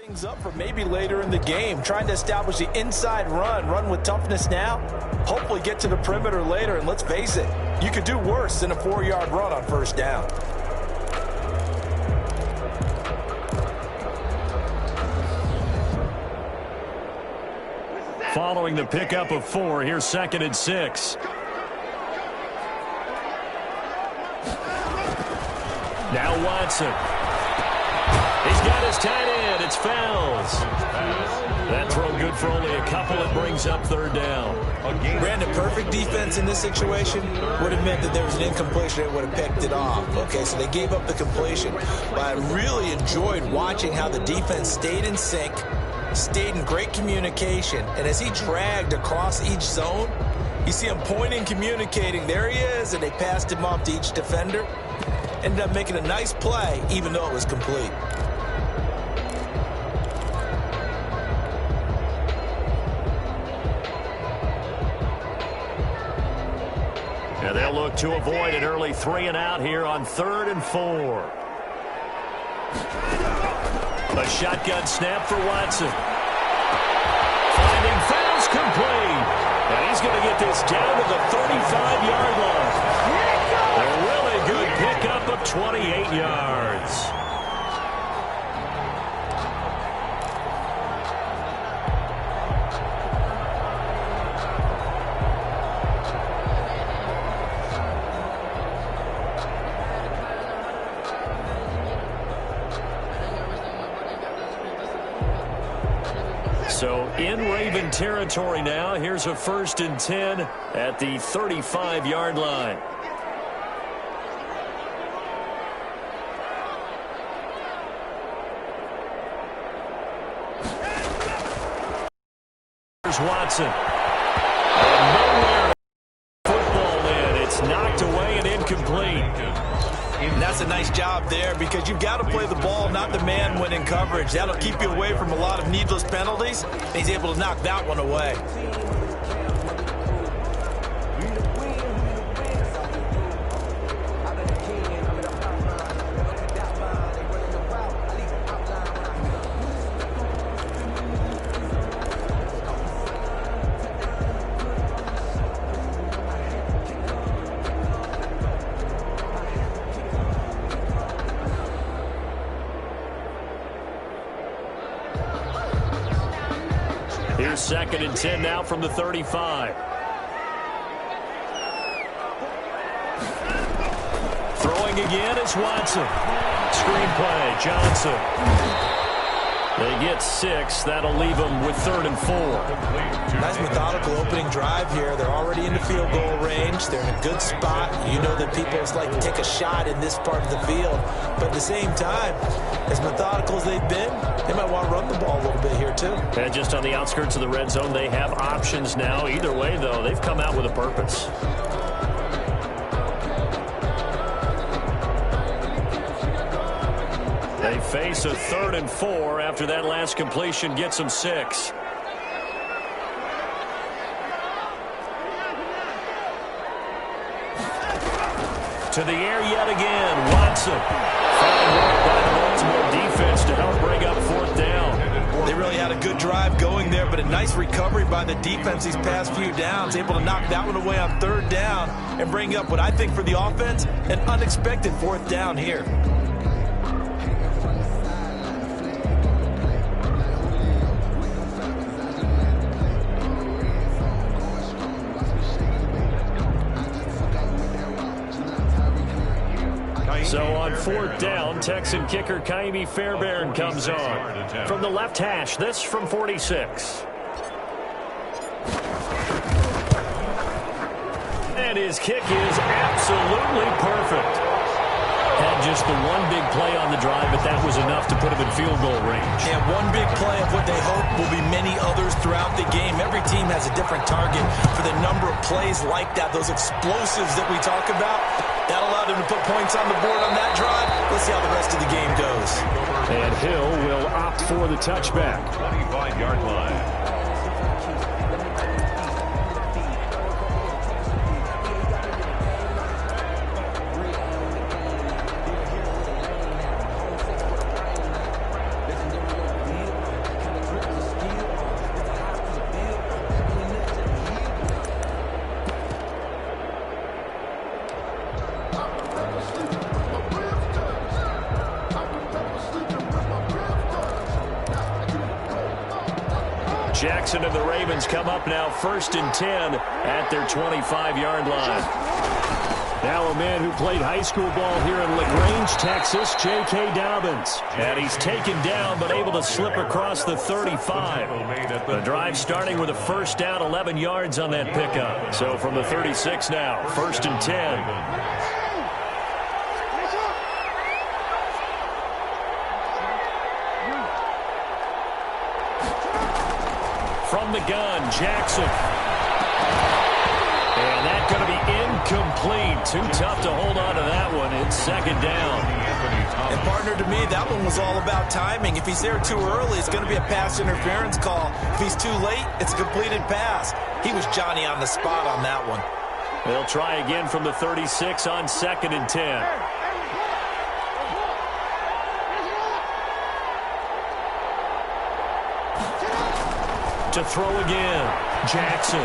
Things up for maybe later in the game, trying to establish the inside run with toughness now, hopefully get to the perimeter later, and let's face it, you could do worse than a 4-yard run on first down. Following the pickup of 4, here's 2nd and 6. Now Watson. He's got his tight end. It's Fells. That throw good for only a couple. It brings up 3rd down. Brandon, perfect defense in this situation would have meant that there was an incompletion that would have picked it off. Okay, so they gave up the completion. But I really enjoyed watching how the defense stayed in sync, stayed in great communication, and as he dragged across each zone, you see him pointing, communicating. There he is, and they passed him off to each defender. Ended up making a nice play, even though it was complete. And they'll look to avoid an early 3-and-out here on 3rd and 4. A shotgun snap for Watson. Finding Fells complete. And he's going to get this down to the 35-yard line. A really good pickup of 28 yards. So in Raven territory now. Here's a 1st and 10 at the 35-yard line. Here's Watson. And nowhere football in. It's knocked away and incomplete. And that's a nice job there because you've got to play the ball, not the man when in coverage. That'll keep you away from a lot of needless penalties. He's able to knock that one away. Here's 2nd and 10 now from the 35. Throwing again is Watson. Screenplay, Johnson. They get 6. That'll leave them with 3rd and 4. Nice methodical opening drive here. They're already in the field goal range. They're in a good spot. You know that people just like to take a shot in this part of the field. But at the same time, as methodical as they've been, they might want to run the ball a little bit here too. And just on the outskirts of the red zone, they have options now. Either way, though, they've come out with a purpose. They face a 3rd and 4 after that last completion gets them 6. To the air yet again, Watson. Fine work by the Baltimore defense to help bring up 4th down. They really had a good drive going there, but a nice recovery by the defense these past few downs, able to knock that one away on 3rd down and bring up what I think for the offense, an unexpected 4th down here. So on 4th down, Texan kicker Kaimi Fairbairn comes on. From the left hash, this from 46. And his kick is absolutely perfect. Had just the one big play on the drive, but that was enough to put him in field goal range. And one big play of what they hope will be many others throughout the game. Every team has a different target for the number of plays like that, those explosives that we talk about. That allowed him to put points on the board on that drive. Let's see how the rest of the game goes. And Hill will opt for the touchback. 25-yard line. Jackson and the Ravens come up now 1st and 10 at their 25-yard line. Now a man who played high school ball here in LaGrange, Texas, J.K. Dobbins. And he's taken down but able to slip across the 35. The drive starting with a first down, 11 yards on that pickup. So from the 36 now, 1st and 10. From the gun, Jackson. And that's going to be incomplete. Too tough to hold on to that one. It's 2nd down. And partner, to me, that one was all about timing. If he's there too early, it's going to be a pass interference call. If he's too late, it's a completed pass. He was Johnny on the spot on that one. They'll try again from the 36 on 2nd and 10. To throw again, Jackson.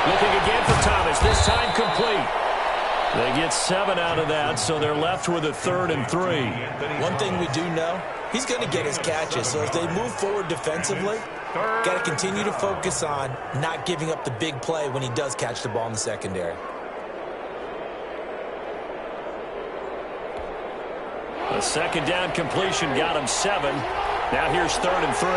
Looking again for Thomas, this time complete. They get 7 out of that, so they're left with a 3rd and 3. One thing we do know, he's going to get his catches. So as they move forward defensively, got to continue to focus on not giving up the big play when he does catch the ball in the secondary. A 2nd down completion got him 7. Now here's 3rd and 3.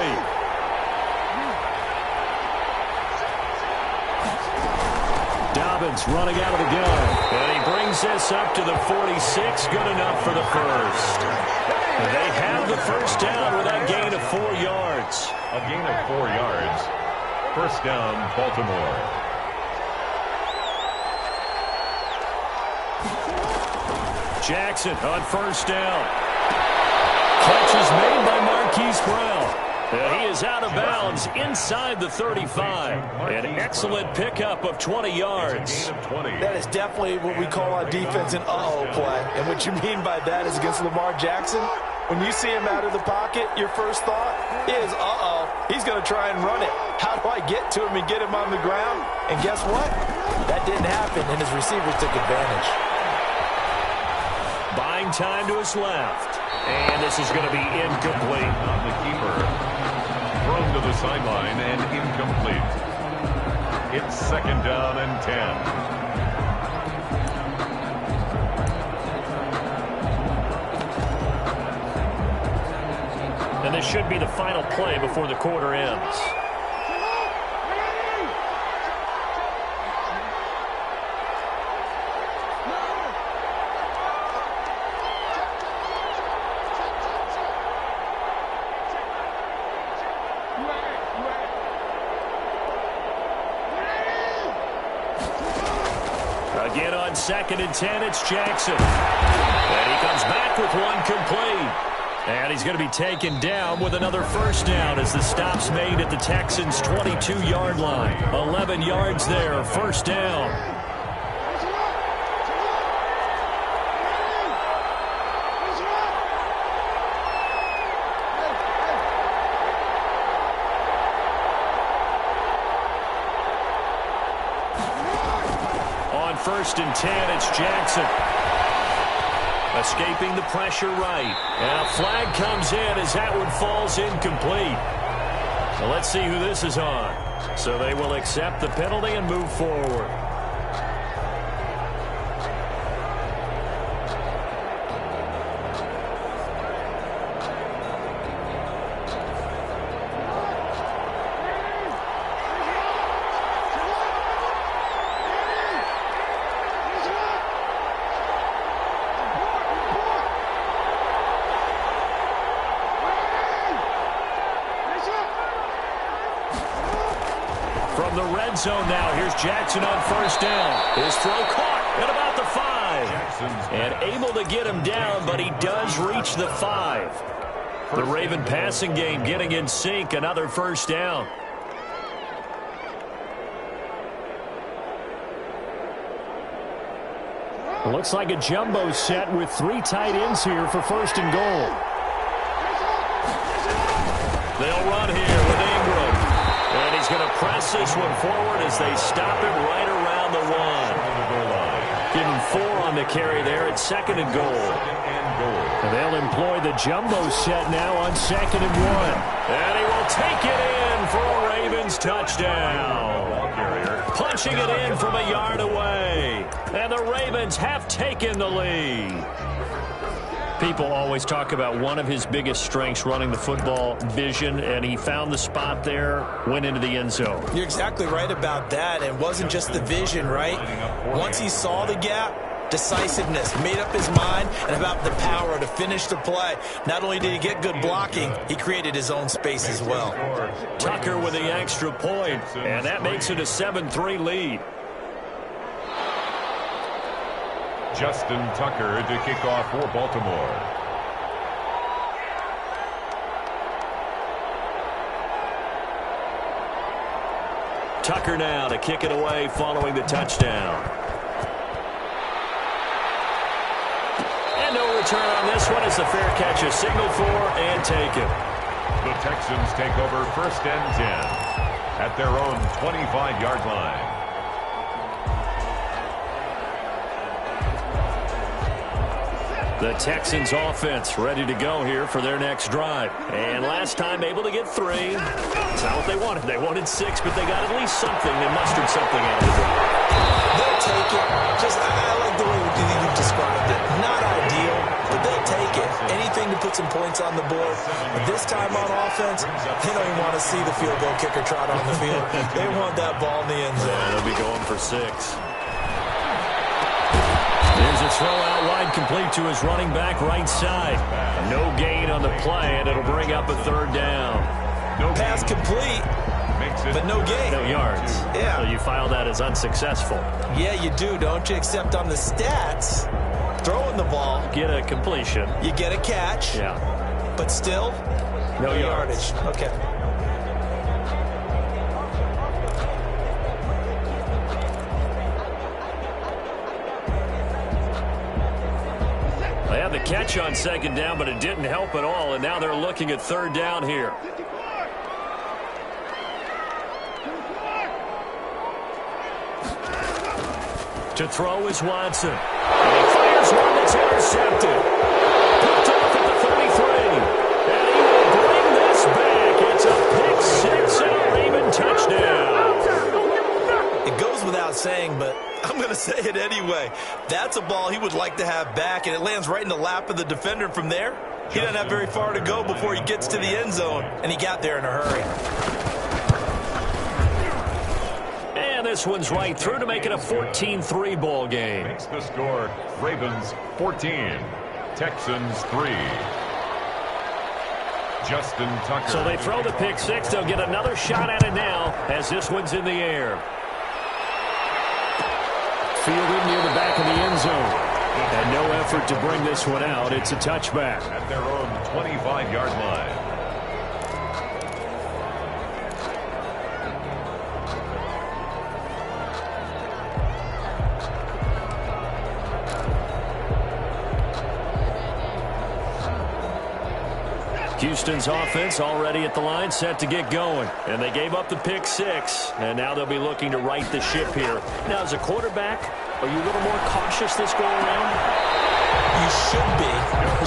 Dobbins running out of the gun. And he brings this up to the 46. Good enough for the first. And they have the first down with that gain of 4 yards. A gain of 4 yards. First down, Baltimore. Jackson on first down. Catch is made by Marquise Brown. And he is out of bounds inside the 35. An excellent pickup of 20 yards. That is definitely what we call our defense an uh-oh play. And what you mean by that is against Lamar Jackson, when you see him out of the pocket, your first thought is, uh-oh, he's going to try and run it. How do I get to him and get him on the ground? And guess what? That didn't happen, and his receivers took advantage. Buying time to his left. And this is going to be incomplete. On the keeper. Thrown to the sideline and incomplete. It's 2nd down and 10. And this should be the final play before the quarter ends. Again on 2nd and 10, it's Jackson. And he comes back with one complete. And he's going to be taken down with another first down as the stop's made at the Texans' 22-yard line. 11 yards there, first down. On 1st and 10, it's Jackson. Escaping the pressure right. And a flag comes in as that one falls incomplete. So let's see who this is on. So they will accept the penalty and move forward. From the red zone now, here's Jackson on first down. His throw caught at about the 5. And able to get him down, but he does reach the 5. The Raven passing game getting in sync, another first down. Looks like a jumbo set with 3 tight ends here for 1st and goal. They'll run here with Ingram. And he's going to press this one forward as they stop it right around the 1. Give him 4 on the carry there at 2nd and goal. And they'll employ the jumbo set now on 2nd and 1. And he will take it in for a Raven Texans touchdown. Punching it in from a yard away. And the Ravens have taken the lead. People always talk about one of his biggest strengths running the football, vision, and he found the spot there, went into the end zone. You're exactly right about that. It wasn't just the vision, right? Once he saw the gap, decisiveness, made up his mind, and about the power to finish the play. Not only did he get good blocking, he created his own space as well. Tucker with the extra point, and that makes it a 7-3 lead. Justin Tucker to kick off for Baltimore. Tucker now to kick it away following the touchdown. And no return on this one as the fair catch is signaled for and taken. The Texans take over 1st and 10 at their own 25-yard line. The Texans offense ready to go here for their next drive. And last time able to get 3. It's not what they wanted. They wanted 6, but they got at least something. They mustered something out of the drive. They'll take it. I like the way you described it. Not ideal, but they'll take it. Anything to put some points on the board. But this time on offense, they don't even want to see the field goal kicker trot on the field. They want that ball in the end zone. Yeah, they'll be going for 6. There's a throw out wide complete to his running back right side. No gain on the play, and it'll bring up a 3rd down. No pass complete, but no gain. No yards. Yeah. So you file that as unsuccessful. Yeah, you do, don't you? Except on the stats, throwing the ball. Get a completion. You get a catch. Yeah. But still, no yardage. Okay. They had the catch on 2nd down, but it didn't help at all, and now they're looking at 3rd down here. To throw is Watson. And he fires one that's intercepted. Picked off at the 33. And he will bring this back. It's a pick 6 and a Raven touchdown. It goes without saying, but I'm going to say it anyway. That's a ball he would like to have back, and it lands right in the lap of the defender from there. He doesn't have very far to go before he gets to the end zone, and he got there in a hurry. And this one's right through to make it a 14-3 ball game. Makes the score Ravens 14, Texans 3. Justin Tucker. So they throw the pick 6. They'll get another shot at it now as this one's in the air. Fielded near the back of the end zone. And no effort to bring this one out. It's a touchback. At their own 25-yard line. Houston's offense already at the line, set to get going. And they gave up the pick 6, and now they'll be looking to right the ship here. Now, as a quarterback, are you a little more cautious this go around? You should be,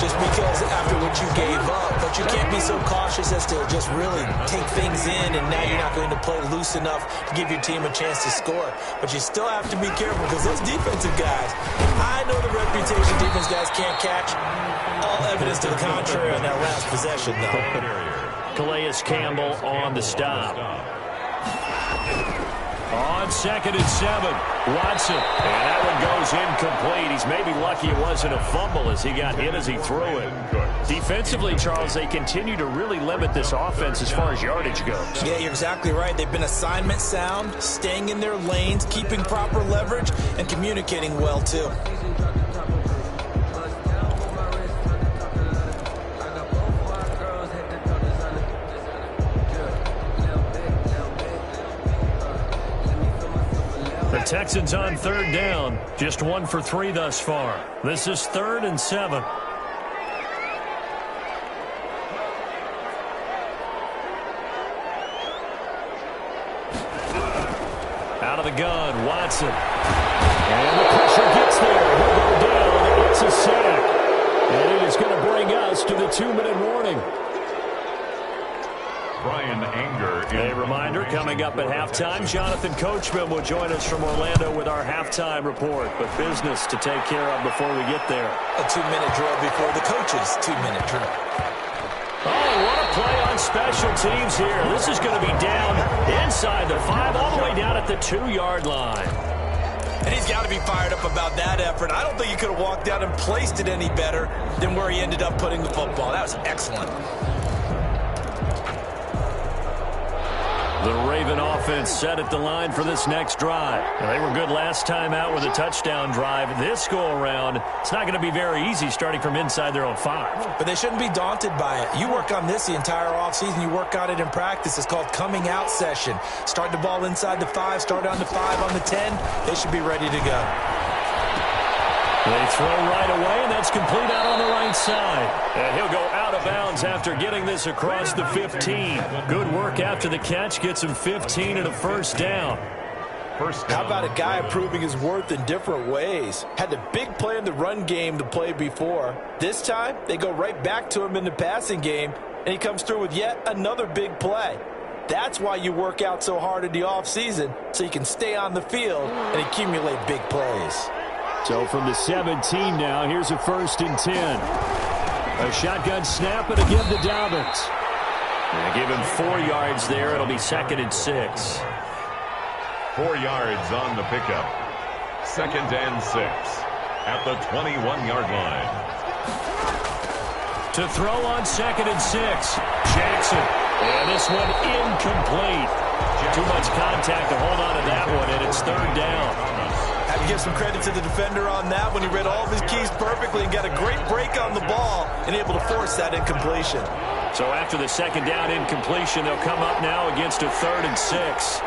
just because after what you gave up. But you can't be so cautious as to just really take things in, and now you're not going to play loose enough to give your team a chance to score. But you still have to be careful, because those defensive guys, I know the reputation defense guys can't catch. All evidence to the contrary on that last possession, though. Calais Campbell on the stop. On 2nd and 7, Watson. And that one goes incomplete. He's maybe lucky it wasn't a fumble as he got hit as he threw it. Defensively, Charles, they continue to really limit this offense as far as yardage goes. Yeah, you're exactly right. They've been assignment sound, staying in their lanes, keeping proper leverage, and communicating well, too. The Texans on 3rd down. Just 1 for 3 thus far. This is 3rd and 7. Out of the gun, Watson. And the pressure gets there. He'll go down. It's a sack. And it is going to bring us to the 2-minute warning. Brian Anger. A reminder, coming up at halftime, Jonathan Coachman will join us from Orlando with our halftime report. But business to take care of before we get there. A 2-minute drill before the coach's 2-minute drill. Oh, what a play on special teams here. This is going to be down inside the 5, all the way down at the 2-yard line. And he's got to be fired up about that effort. I don't think he could have walked out and placed it any better than where he ended up putting the football. That was excellent. The Raven offense set at the line for this next drive. Now, they were good last time out with a touchdown drive. This go-around, it's not going to be very easy starting from inside their own 5. But they shouldn't be daunted by it. You work on this the entire offseason. You work on it in practice. It's called coming out session. Start the ball inside the 5, start on the 5, on the 10. They should be ready to go. They throw right away, and that's complete out on the right side. And he'll go out of bounds after getting this across the 15. Good work after the catch. Gets him 15 and a first down. How about a guy proving his worth in different ways? Had the big play in the run game to play before. This time, they go right back to him in the passing game, and he comes through with yet another big play. That's why you work out so hard in the offseason, so you can stay on the field and accumulate big plays. So from the 17 now, here's a 1st and 10. A shotgun snap and a give to Dobbins. And give him 4 yards there. It'll be 2nd and 6. 4 yards on the pickup. 2nd and 6 at the 21-yard line. To throw on 2nd and 6. Jackson. And this one incomplete. Too much contact to hold on to that one, and it's 3rd down. I have to give some credit to the defender on that when he read all of his keys perfectly and got a great break on the ball and able to force that incompletion. So after the 2nd down incompletion, they'll come up now against a 3rd and 6.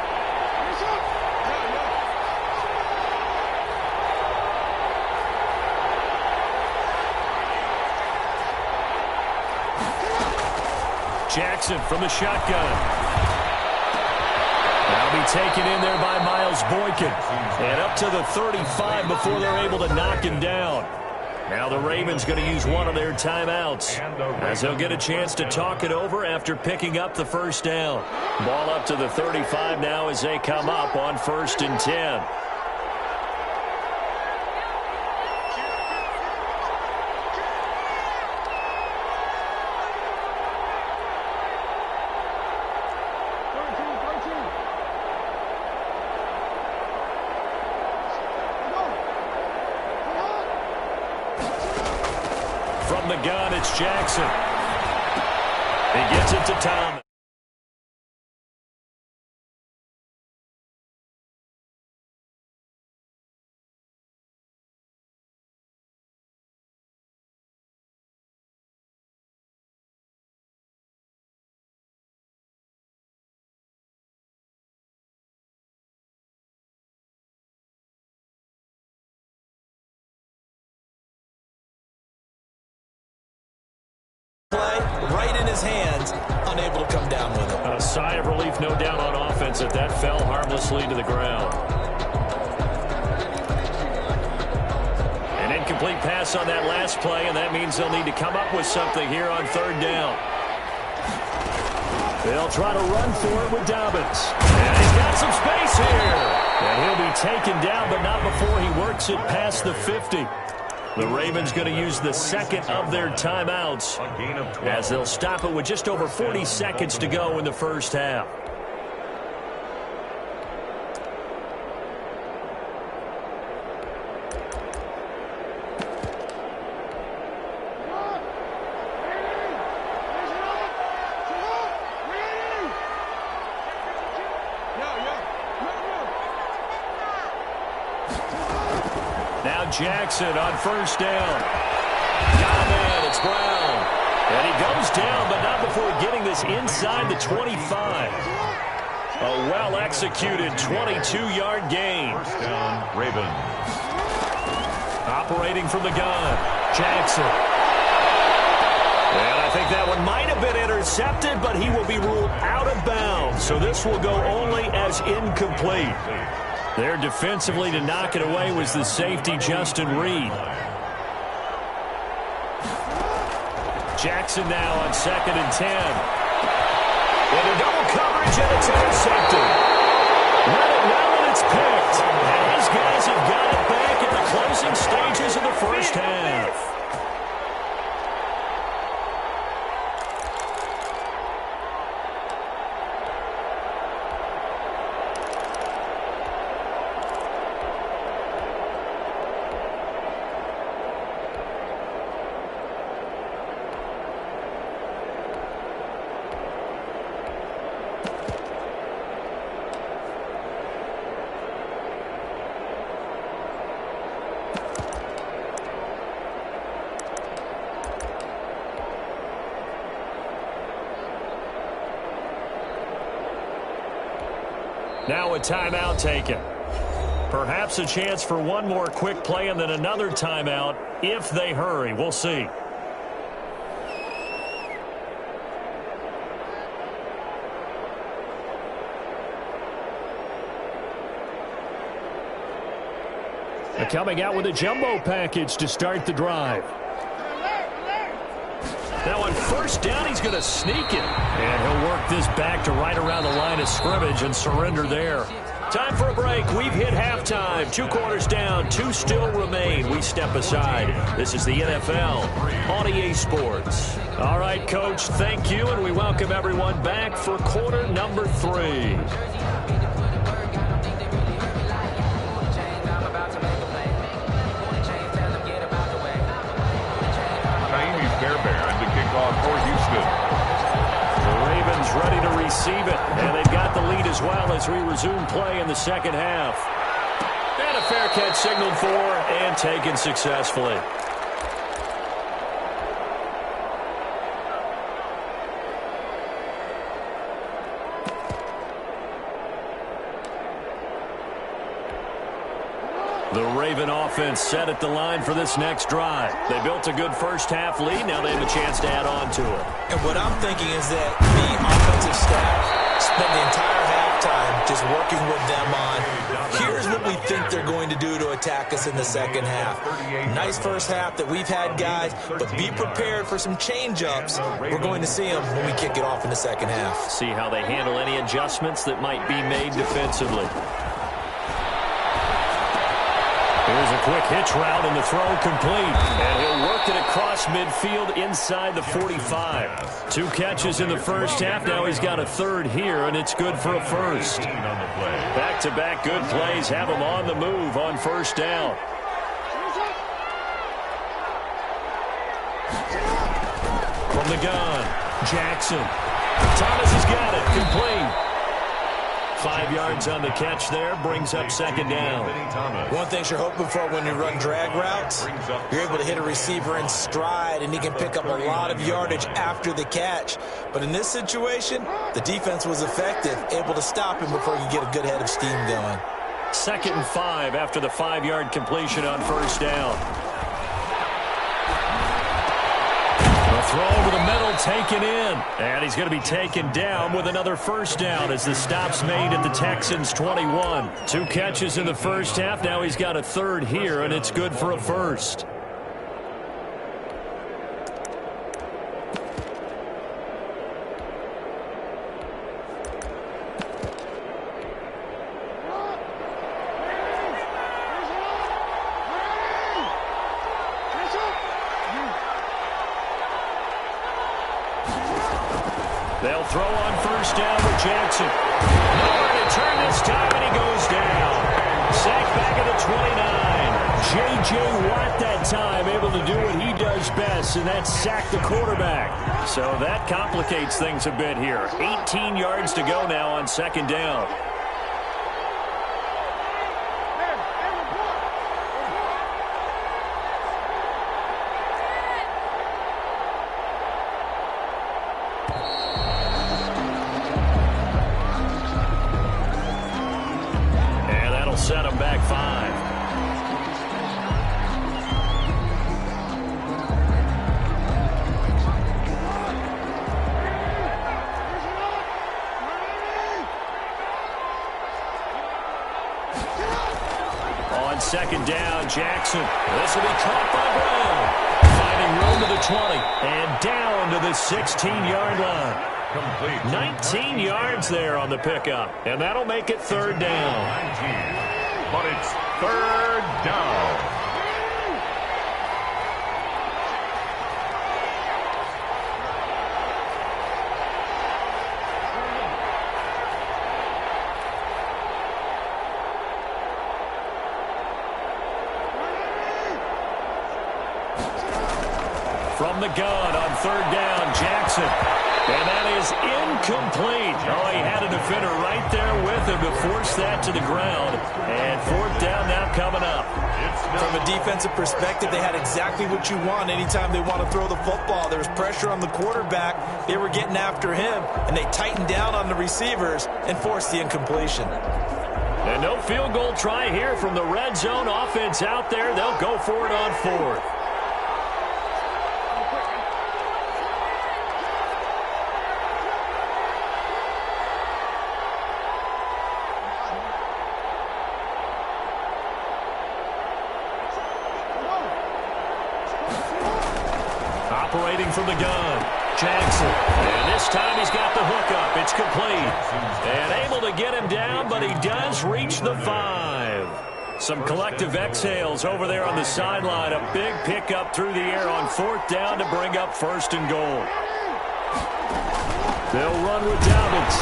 Jackson from the shotgun. That'll be taken in there by Miles Boykin. And up to the 35 before they're able to knock him down. Now the Ravens going to use one of their timeouts as they'll get a chance to talk it over after picking up the 1st down. Ball up to the 35 now as they come up on 1st and 10. From the gun, it's Jackson. He gets it to Thomas. Right in his hands, unable to come down with it. A sigh of relief, no doubt, on offense that that fell harmlessly to the ground. An incomplete pass on that last play, and that means they'll need to come up with something here on 3rd down. They'll try to run for it with Dobbins. And he's got some space here. And he'll be taken down, but not before he works it past the 50. The Ravens going to use the 2nd of their timeouts as they'll stop it with just over 40 seconds to go in the 1st half. Now Jackson on 1st down. Got him in. It's Brown. And he goes down, but not before getting this inside the 25. A well-executed 22-yard gain. 1st down, Ravens. Operating from the gun, Jackson. And I think that one might have been intercepted, but he will be ruled out of bounds. So this will go only as incomplete. There defensively to knock it away was the safety, Justin Reed. Jackson now on 2nd and 10. Into double coverage, and it's intercepted. Read it well, and it's picked. And his guys have got it back in the closing stages of the first half. Now a timeout taken. Perhaps a chance for one more quick play and then another timeout if they hurry. We'll see. They're coming out with a jumbo package to start the drive. Now on first down, he's going to sneak it. And he'll work this back to right around the line of scrimmage and surrender there. Time for a break. We've hit halftime. 2 quarters down, 2 still remain. We step aside. This is the NFL on EA Sports. All right, Coach, thank you, and we welcome everyone back for quarter number 3. For Houston. The Ravens ready to receive it, and they've got the lead as well as we resume play in the second half. And a fair catch signaled for and taken successfully. The Raven offense set at the line for this next drive. They built a good first half lead. Now they have a chance to add on to it. And what I'm thinking is that the offensive staff spent the entire halftime just working with them on, here's what we think they're going to do to attack us in the second half. Nice first half that we've had, guys, but be prepared for some change-ups. We're going to see them when we kick it off in the second half. See how they handle any adjustments that might be made defensively. Here's a quick hitch route, and the throw complete. And he'll work it across midfield inside the 45. 2 catches in the first half. Now he's got a third here, and it's good for a first. Back-to-back good plays have him on the move on first down. From the gun, Jackson. Thomas has got it. Complete. 5 yards on the catch there, brings up second down. One thing you're hoping for when you run drag routes, you're able to hit a receiver in stride, and he can pick up a lot of yardage after the catch. But in this situation, the defense was effective, able to stop him before he could get a good head of steam going. 2nd and 5 after the 5-yard completion on first down. Throw over the middle, taken in. And he's going to be taken down with another first down as the stop's made at the Texans' 21. 2 catches in the first half. Now he's got a third here, and it's good for a first. They'll throw on first down with Jackson. Nowhere to turn this time, and he goes down. Sacked back at the 29. J.J. Watt that time able to do what he does best, and that's sack the quarterback. So that complicates things a bit here. 18 yards to go now on second down. Set him back 5. On second down, Jackson. This will be caught by Brown. Finding room to the 20 and down to the 16-yard line. Complete. 19 yards there on the pickup, and that'll make it third down. 19. But it's third down. From the gun on third down, Jackson. And that is incomplete. Oh, he had a defender right there with him to force that to the ground. And fourth down now coming up. From a defensive perspective, they had exactly what you want anytime they want to throw the football. There was pressure on the quarterback. They were getting after him, and they tightened down on the receivers and forced the incompletion. And no field goal try here from the red zone offense out there. They'll go for it on fourth. Operating from the gun, Jackson. And this time he's got the hookup. It's complete. And able to get him down, but he does reach the 5. Some collective exhales over there on the sideline. A big pickup through the air on fourth down to bring up first and goal. They'll run with Dobbins.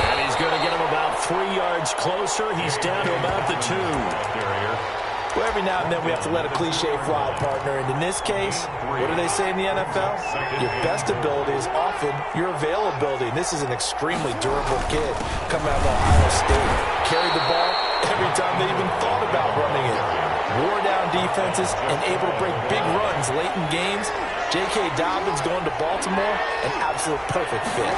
And he's going to get him about 3 yards closer. He's down to about the 2. Well, every now and then we have to let a cliche fly, partner. And in this case, what do they say in the NFL? Your best ability is often your availability. And this is an extremely durable kid coming out of Ohio State. Carried the ball every time they even thought about running it. Wore down defenses and able to break big runs late in games. J.K. Dobbins going to Baltimore, an absolute perfect fit.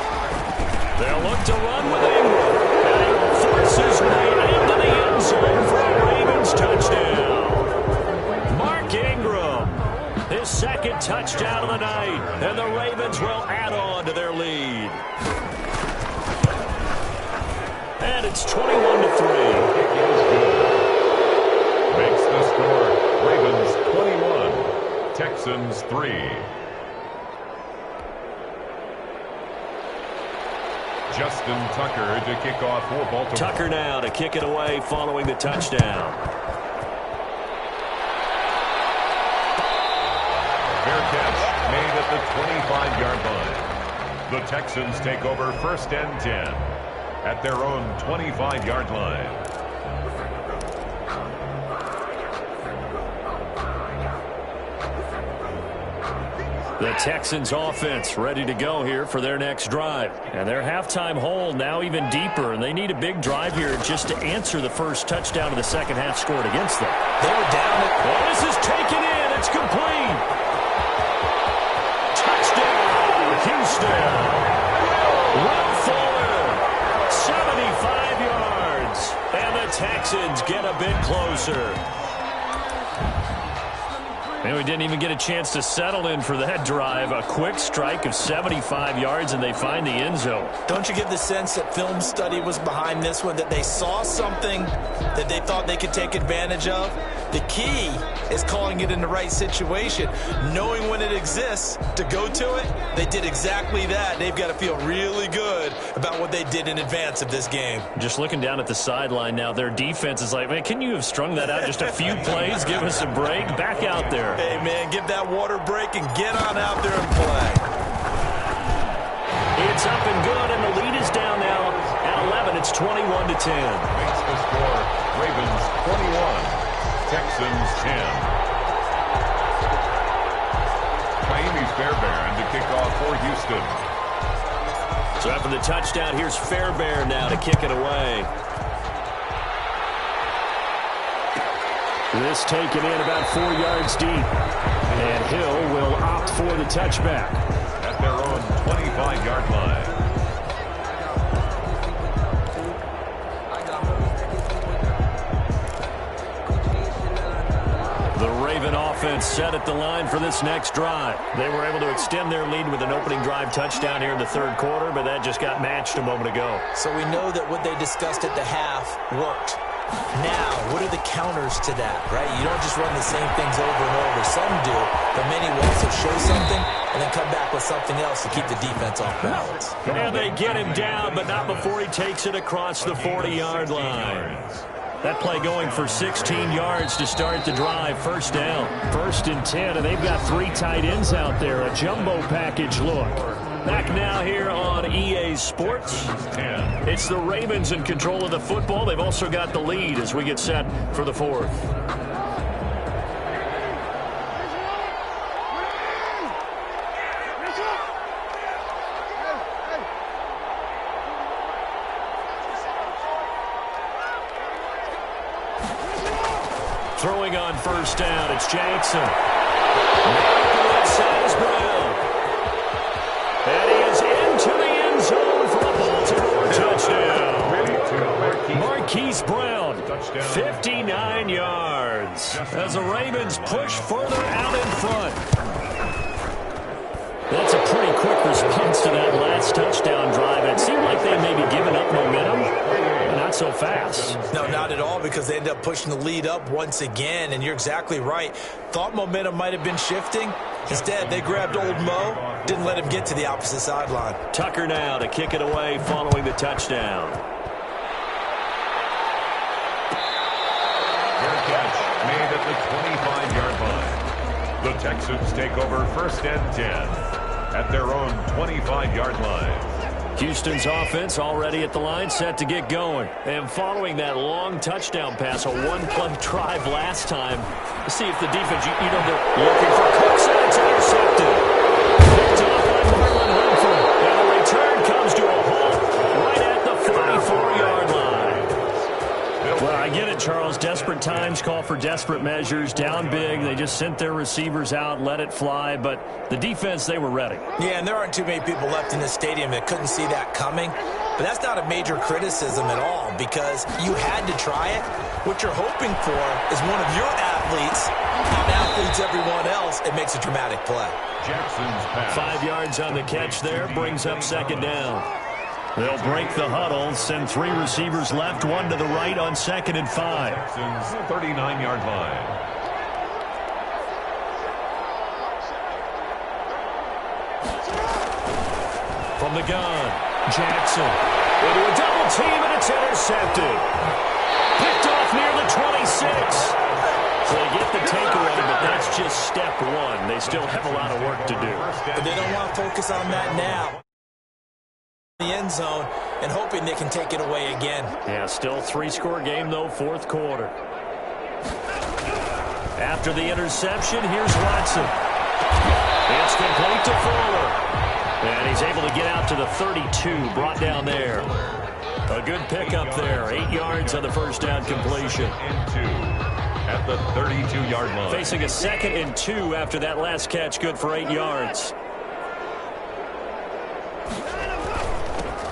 They'll look to run with Ingram. And he forces way into the end zone for a Ravens touchdown. Mark Ingram, his second touchdown of the night. And the Ravens will add on to their lead. And it's 21-3. Makes the score Ravens 21, Texans 3. Justin Tucker to kick off for Baltimore. Tucker now to kick it away following the touchdown. Fair catch made at the 25-yard line. The Texans take over first and 10 at their own 25-yard line. The Texans offense ready to go here for their next drive. And their halftime hole now even deeper, and they need a big drive here just to answer the first touchdown of the second half scored against them. They were down at... Oh, this is taken in. It's complete. Touchdown, Houston. Will Fuller, 75 yards. And the Texans get a bit closer. And we didn't even get a chance to settle in for that drive. A quick strike of 75 yards, and they find the end zone. Don't you get the sense that film study was behind this one, that they saw something that they thought they could take advantage of? The key is calling it in the right situation, knowing when it exists to go to it. They did exactly that. They've got to feel really good about what they did in advance of this game. Just looking down at the sideline now, their defense is like, man, can you have strung that out just a few plays? Give us a break. Back out there. Hey, man, give that water break and get on out there and play. It's up and good, and the lead is down now at 11. It's 21-10. Makes the score Ravens 21, Texans 10. Kaimi Fairbairn to kick off for Houston. So after the touchdown, here's Fairbairn now to kick it away. This taken in about 4 yards deep. And Hill will opt for the touchback. At their own 25-yard line. The Raven offense set at the line for this next drive. They were able to extend their lead with an opening drive touchdown here in the third quarter, but that just got matched a moment ago. So we know that what they discussed at the half worked. Now, what are the counters to that, right? You don't just run the same things over and over. Some do, but many will also show something and then come back with something else to keep the defense off balance. And they get him down, but not before he takes it across the 40-yard line. That play going for 16 yards to start the drive. First down. 1st and 10, and they've got 3 tight ends out there. A jumbo package look. Back now here on EA Sports. It's the Ravens in control of the football. They've also got the lead as we get set for the 4th. Throwing on first down, it's Jackson. Says Brown. And he is into the end zone for a Baltimore touchdown. Marquise Brown, 59 yards. As the Ravens push further out in front. That's a pretty quick response to that last touchdown drive. It seemed like they may be giving up momentum. Not so fast. No, not at all, because they end up pushing the lead up once again, and you're exactly right. Thought momentum might have been shifting. Instead, they grabbed old Mo, didn't let him get to the opposite sideline. Tucker now to kick it away following the touchdown. Fair catch made at the 25-yard line. The Texans take over 1st and 10 at their own 25-yard line. Houston's offense already at the line, set to get going. And following that long touchdown pass, a one-play drive last time, let's see if the defense, you know, they're looking for Cooks, and it's intercepted. Picked off by Marlon Humphrey. And the return comes to a halt right at the 44-yard line. Well, I get it, Charles. Desperate times call for desperate measures. Down big, they just sent their receivers out, let it fly. But the defense, they were ready. Yeah, and there aren't too many people left in this stadium that couldn't see that coming. But that's not a major criticism at all, because you had to try it. What you're hoping for is one of your athletes out-athletes everyone else. It makes a dramatic play. Jackson's pass. 5 yards on the catch there, brings up 2nd down. They'll break the huddle, send 3 receivers left, 1 to the right on 2nd and 5. Texans 39-yard line. From the gun, Jackson into a double team, and it's intercepted. Picked off near the 26. So they get the takeaway, but that's just step 1. They still have a lot of work to do. But they don't want to focus on that now. The end zone and hoping they can take it away again. Yeah, still 3-score game, though, 4th quarter. After the interception, here's Watson. It's complete to Fuller. And he's able to get out to the 32, brought down there. A good pickup there, 8 yards on the first down completion. And 2 at the 32-yard line. Facing a 2nd and 2 after that last catch, good for 8 yards.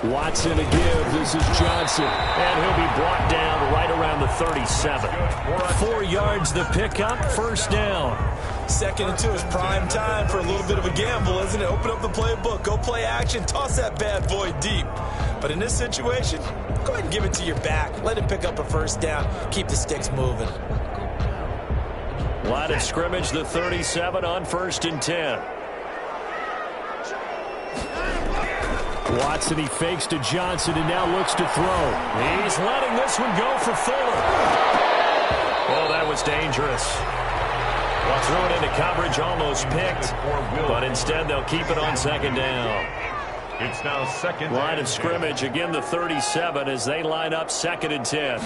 Watson to give. This is Johnson. And he'll be brought down right around the 37. 4 yards the pickup, 1st down. 2nd and 2 is prime time for a little bit of a gamble, isn't it? Open up the playbook, go play action, toss that bad boy deep. But in this situation, go ahead and give it to your back. Let him pick up a 1st down. Keep the sticks moving. Line of scrimmage, the 37 on 1st and 10. Watson, he fakes to Johnson and now looks to throw. He's letting this one go for Fuller. Oh, that was dangerous. Threw it into coverage, almost picked, but instead they'll keep it on 2nd down. It's now 2nd. Line of scrimmage, again the 37 as they line up 2nd and 10.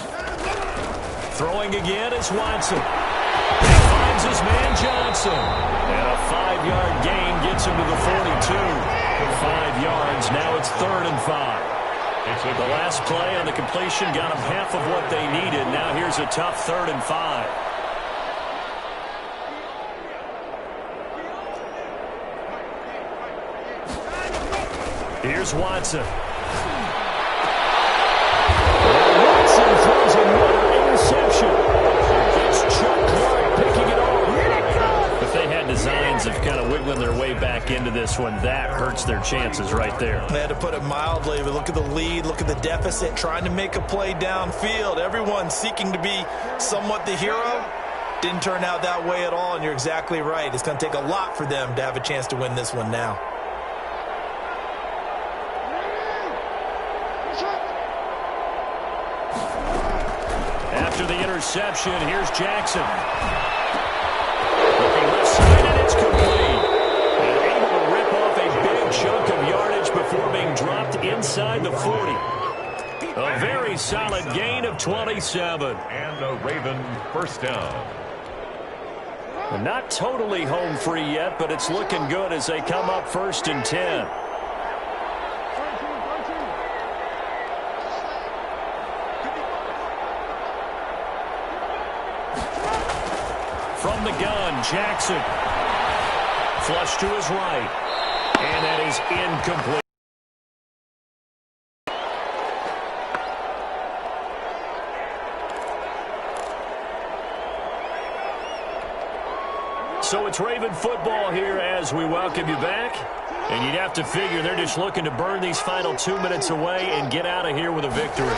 Throwing again is Watson. He finds his man Johnson. And a 5-yard gain gets him to the 42. 5 yards, now it's 3rd and 5. The last play on the completion got them half of what they needed. Now here's a tough 3rd and 5. Here's Watson. Watson throws another interception. It's Chuck Clark picking it off. If they had designs of kind of wiggling their way back into this one, that hurts their chances right there. They had to put it mildly, but look at the lead, look at the deficit, trying to make a play downfield. Everyone seeking to be somewhat the hero. Didn't turn out that way at all, and you're exactly right. It's going to take a lot for them to have a chance to win this one now. After the interception, here's Jackson. Looking left side, and it's complete. And able to rip off a big chunk of yardage before being dropped inside the 40. A very solid gain of 27. And a Raven first down. And not totally home free yet, but it's looking good as they come up 1st and 10. From the gun, Jackson. Flush to his right. And that is incomplete. So it's Raven football here as we welcome you back. And you'd have to figure they're just looking to burn these final 2 minutes away and get out of here with a victory.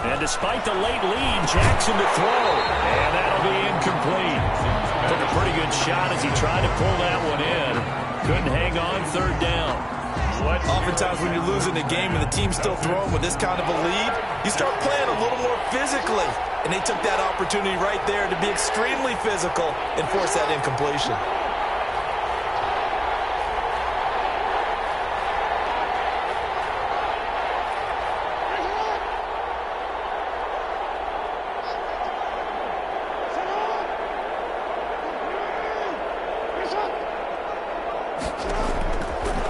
And despite the late lead, Jackson to throw. And that'll be incomplete. Took a pretty good shot as he tried to pull that one in. Couldn't hang on 3rd down. Oftentimes when you're losing the game and the team's still throwing with this kind of a lead, you start playing a little more physically. And they took that opportunity right there to be extremely physical and force that incompletion.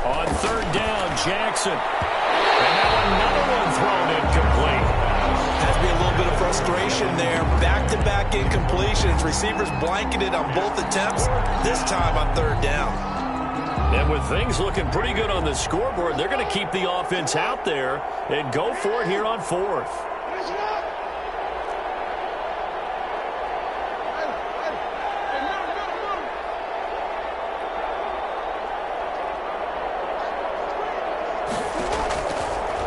On 3rd down, Jackson. And now another one thrown incomplete. Has to be a little bit of frustration there. Back-to-back incompletions. Receivers blanketed on both attempts, this time on 3rd down. And with things looking pretty good on the scoreboard, they're going to keep the offense out there and go for it here on 4th.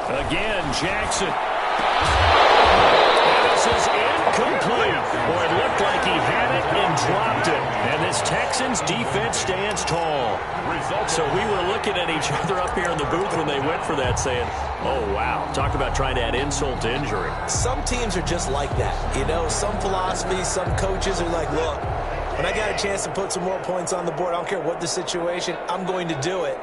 Again, Jackson. And this is incomplete. Boy, it looked like he had it and dropped it. And this Texans defense stands tall. So we were looking at each other up here in the booth when they went for that saying, oh, wow. Talk about trying to add insult to injury. Some teams are just like that. You know, some philosophies, some coaches are like, look, when I got a chance to put some more points on the board, I don't care what the situation, I'm going to do it.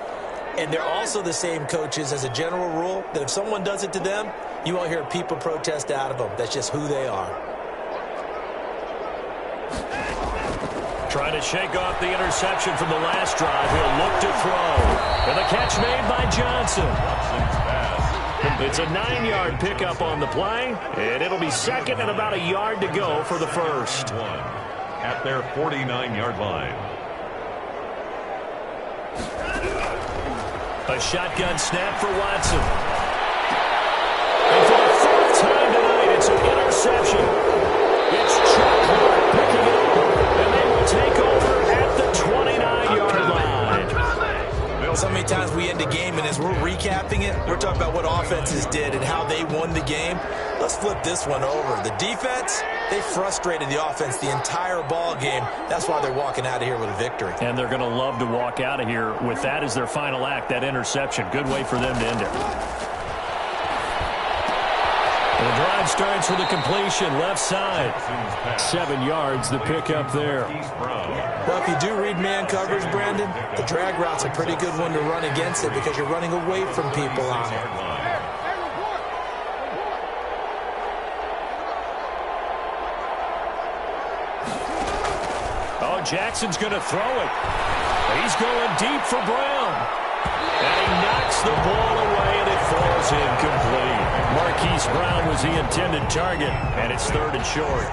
And they're also the same coaches as a general rule that if someone does it to them, you won't hear people protest out of them. That's just who they are. Trying to shake off the interception from the last drive. He'll look to throw. And the catch made by Johnson. It's a 9-yard pickup on the play. And it'll be 2nd and about a yard to go for the first. At their 49-yard line. A shotgun snap for Watson. And for the 4th time tonight, it's an interception. It's Chuck Clark picking it up. And they will take over at the 29-yard line. So many times we end a game, and as we're recapping it, we're talking about what offenses did and how they won the game. Let's flip this one over. The defense, they frustrated the offense the entire ball game. That's why they're walking out of here with a victory. And they're going to love to walk out of here with that as their final act, that interception. Good way for them to end it. The drive starts with a completion, left side. 7 yards, the pickup there. Well, if you do read man coverage, Brandon, the drag route's a pretty good one to run against it because you're running away from people on it. Oh, Jackson's going to throw it. He's going deep for Brown. And he knocks the ball away, and it falls incomplete. Marquise Brown was the intended target, and it's 3rd and short.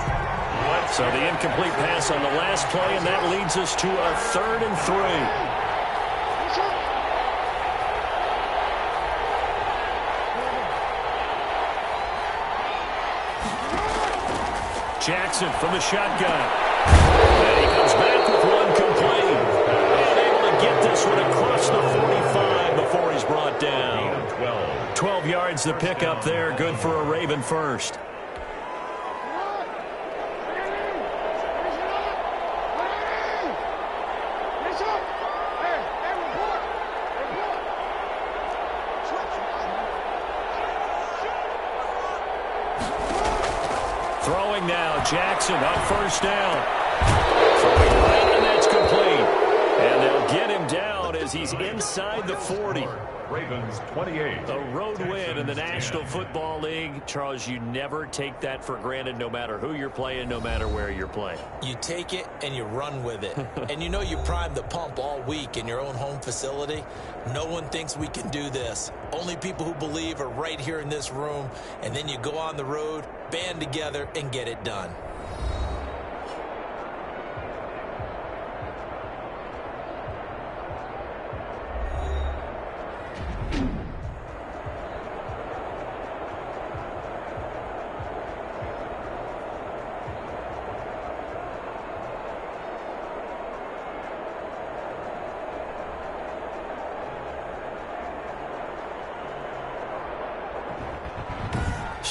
So the incomplete pass on the last play, and that leads us to a 3rd and 3. Jackson from the shotgun. And he comes back with one complete. And able to get this one across the 45 before he's brought down. 12 yards the pickup there. Good for a Raven first. Throw Jackson on first down. Throwing right, and that's complete. And they'll get him down as he's inside the 40. Ravens 28. A road win in the National Football League. Charles, you never take that for granted, no matter who you're playing, no matter where you're playing. You take it and you run with it. And you know you primed the pump all week in your own home facility. No one thinks we can do this. Only people who believe are right here in this room. And then you go on the road, band together, and get it done.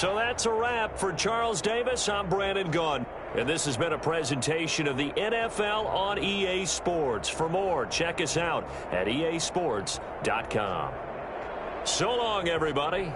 So that's a wrap for Charles Davis. I'm Brandon Gunn. And this has been a presentation of the NFL on EA Sports. For more, check us out at easports.com. So long, everybody.